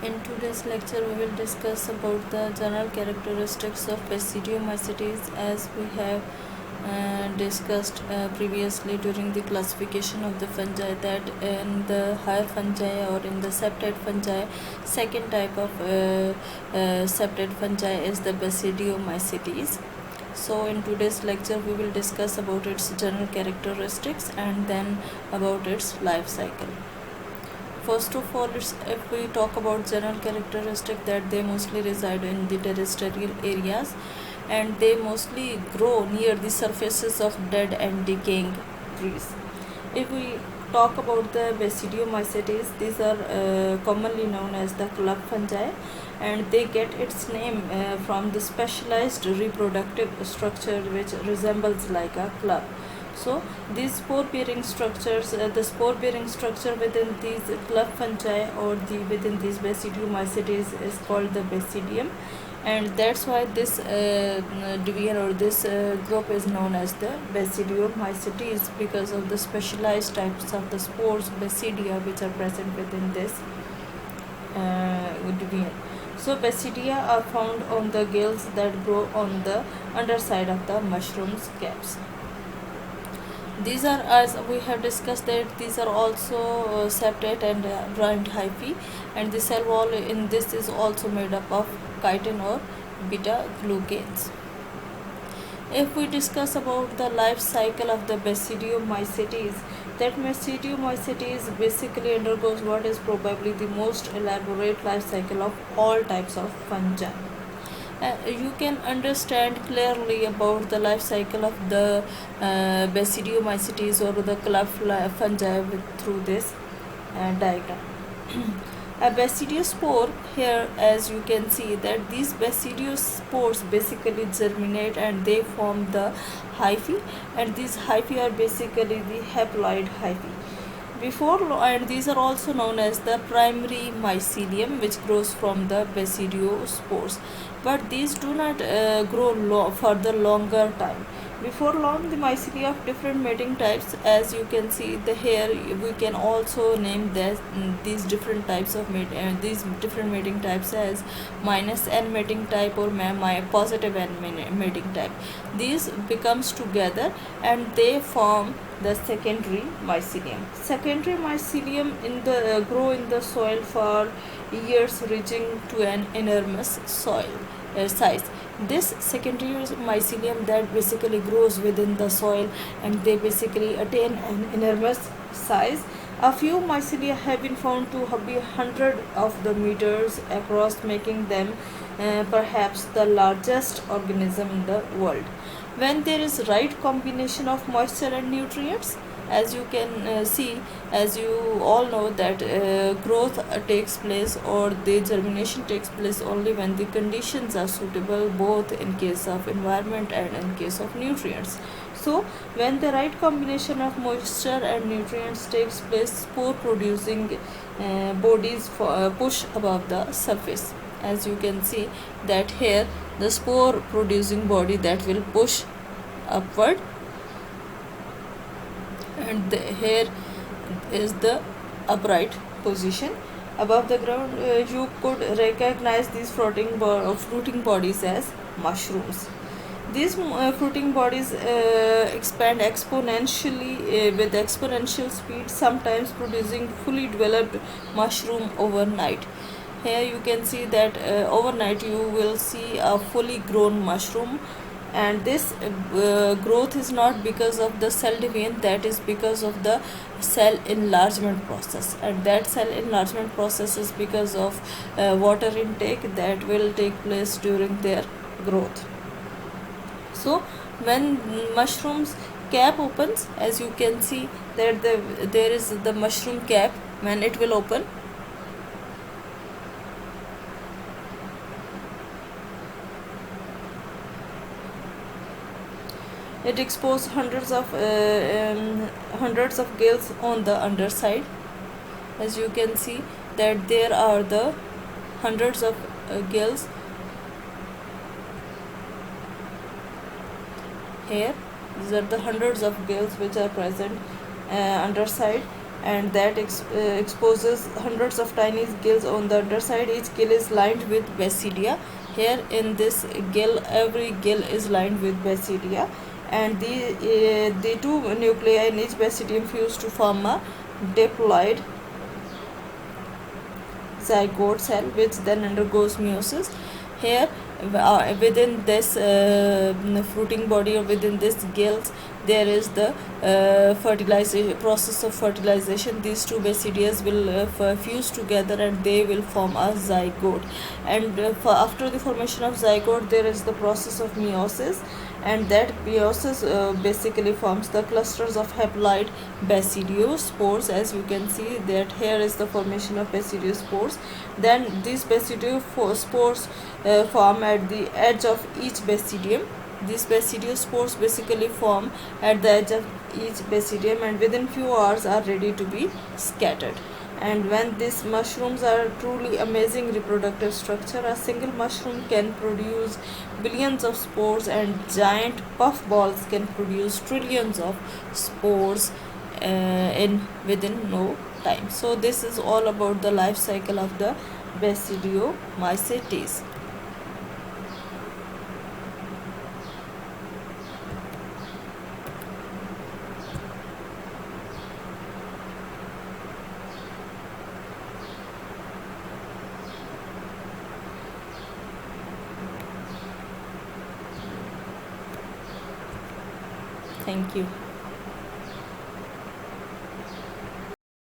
In today's lecture, we will discuss about the general characteristics of Basidiomycetes as we have discussed previously during the classification of the fungi, that in the higher fungi or in the septate fungi, second type of septate fungi is the Basidiomycetes. So in today's lecture we will discuss about its general characteristics and then about its life cycle. First of all, if we talk about general characteristic, that they mostly reside in the terrestrial areas and they mostly grow near the surfaces of dead and decaying trees. If we talk about the Basidiomycetes, these are commonly known as the club fungi, and they get its name from the specialized reproductive structure which resembles like a club. So these spore-bearing structures, the spore-bearing structure within these club fungi or within these Basidiomycetes is called the basidium, and that's why this division or this group is known as the Basidiomycetes, because of the specialized types of the spores, basidia, which are present within this division. So basidia are found on the gills that grow on the underside of the mushroom's caps. These are, as we have discussed, that these are also septate and joint hyphae, and the cell wall in this is also made up of chitin or beta glucans. If we discuss about the life cycle of the Basidiomycetes, that Basidiomycetes basically undergoes what is probably the most elaborate life cycle of all types of fungi. You can understand clearly about the life cycle of the Basidiomycetes or the club fungi through this diagram. A basidiospore, here as you can see that these basidiospores basically germinate and they form the hyphae, and these hyphae are basically the haploid hyphae. And these are also known as the primary mycelium, which grows from the basidiospores, but these do not grow for the longer time. Before long, the mycelia of different mating types, as you can see the here, we can also name these different types of these different mating types as -n mating type or positive n mating type. These becomes together and they form the secondary mycelium. Secondary mycelium grow in the soil for years, reaching to an enormous soil size. This secondary mycelium that basically grows within the soil and they basically attain an enormous size. A few mycelia have been found to be 100 of the meters across, making them perhaps the largest organism in the world. When there is right combination of moisture and nutrients, as you can see, as you all know, that growth takes place or the germination takes place only when the conditions are suitable, both in case of environment and in case of nutrients. So when the right combination of moisture and nutrients takes place, spore producing bodies push above the surface. As you can see that here, the spore producing body that will push upward, and here is the upright position above the ground. You could recognize these fruiting bodies as mushrooms. These fruiting bodies expand exponentially with exponential speed, sometimes producing fully developed mushroom overnight. Here you can see that overnight you will see a fully grown mushroom, and this growth is not because of the cell division, that is because of the cell enlargement process, and that cell enlargement process is because of water intake that will take place during their growth. So when mushrooms cap opens, as you can see that there is the mushroom cap, when it will open, it exposes hundreds of gills on the underside. As you can see that there are the hundreds of gills here. These are the hundreds of gills which are present underside, and that exposes hundreds of tiny gills on the underside. Each gill is lined with basidia. Here in this gill, every gill is lined with basidia, and the two nuclei in each basidium fuse to form a diploid zygote cell, which then undergoes meiosis. Here, within this fruiting body, or within this gills, there is the fertilization process of fertilization. These two basidias will fuse together and they will form a zygote. And after the formation of zygote, there is the process of meiosis, and that meiosis basically forms the clusters of haploid basidiospores. As you can see that here is the formation of basidiospores. Then these basidiospores form at the edge of each basidium. These basidiospores basically form at the edge of each basidium, and within few hours are ready to be scattered. And when these mushrooms are truly amazing reproductive structure, a single mushroom can produce billions of spores, and giant puffballs can produce trillions of spores in within no time. So this is all about the life cycle of the Basidiomycetes. Thank you.